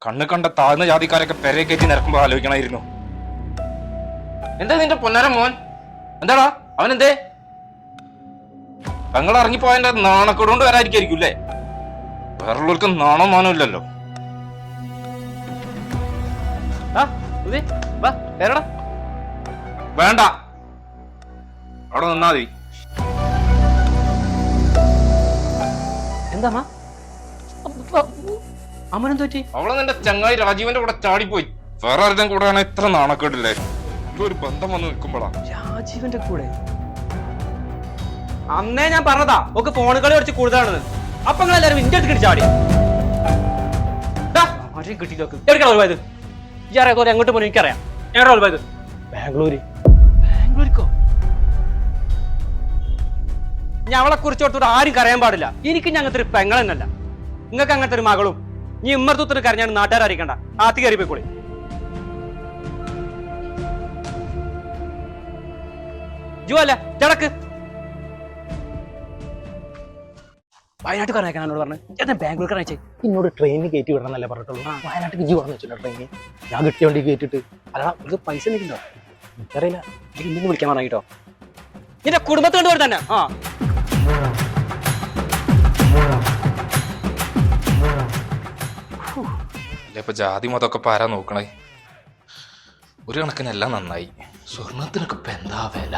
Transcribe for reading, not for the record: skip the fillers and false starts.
കണ്ണ് കണ്ട താഴ്ന്ന ജാതിക്കാരൊക്കെ പെരെ കയറ്റി നിരക്കുമ്പോ ആലോചിക്കണമായിരുന്നു. എന്താ നിന്റെ പൊന്നാര മോൻ? എന്താടാ അവനെന്തേ? പെങ്ങൾ ഇറങ്ങിപ്പോയതിന്റെ നാണക്കേട് കൊണ്ട് വരാതിരിക്കായിരിക്കൂല്ലേ? വേറുള്ളവർക്ക് നാണോ മാനോ ഇല്ലല്ലോ. വേണ്ട, അവിടെ നിന്നാ മതി. എന്താ അമ്മനെന്ത് പറ്റി? അവളെ നിന്റെ ചങ്ങായി രാജീവന്റെ കൂടെ ചാടിപ്പോയി. വേറെ ആരുടെ കൂടെയാണ് ഇത്ര നാണക്കേടില്ലേ? ഒരു ബന്ധം വന്ന് നിൽക്കുമ്പോഴാ. രാജീവന്റെ കൂടെ? അന്നേ ഞാൻ പറഞ്ഞതാ ഒക്കെ ഫോണുകളി കുറച്ച് കൂടുതലാണെന്ന്. അപ്പൊ നിങ്ങൾ എല്ലാവരും ഇന്ത്യ എടുത്തിട്ട് ചാടി കിട്ടിയിട്ട് എവിടേക്കാണ് പോയത്? ഈ അറിയാത്തോ എങ്ങോട്ട് പോലും എനിക്കറിയാം. എവിടെ പോയത്? ബാംഗ്ലൂര്. ബാംഗ്ലൂരിക്കോ? ഞാൻ അവളെ കുറിച്ച് കൊടുത്തോട്ട് ആരും കരയാൻ പാടില്ല. എനിക്ക് അങ്ങനത്തെ ഒരു പെങ്ങളെന്നല്ല, നിങ്ങൾക്ക് അങ്ങനത്തെ ഒരു മകളും. നീ ഇമ്മർത്തൂത്തിന് കരഞ്ഞാണ് നാട്ടുകാർ അറിയിക്കണ്ട. ആത്തി കയറി പോയിക്കോളി. ജോ അല്ല ചടക്ക്. വയനാട്ടിൽ കറങ്ങാൻ എന്നോട് പറഞ്ഞു. ഞാൻ ബാംഗ്ലൂർ കറങ്ങിച്ചേ. എന്നോട് ട്രെയിനിൽ കയറ്റി വിടണം എന്നല്ലേ പറഞ്ഞിട്ടുള്ളൂ. വയനാട്ടിൽ ജി പറഞ്ഞു വെച്ചിട്ടുണ്ടോ ട്രെയിനിൽ? ഞാൻ കിട്ടിയ വണ്ടി കയറ്റിട്ട് അല്ല ഇത് പൈസ നിൽക്കണ്ടോ? എനിക്കറിയില്ല. ഇന്ന് വിളിക്കാൻ പറഞ്ഞോ. നിന്റെ കുടുംബത്തോട് പോലെ തന്നെ. ഇപ്പൊ ജാതി മതമൊക്കെ പാരാ നോക്കണേ. ഒരു കണക്കിനെല്ലാം നന്നായി. സ്വർണത്തിനൊക്കെ ഇപ്പൊ എന്താ വില?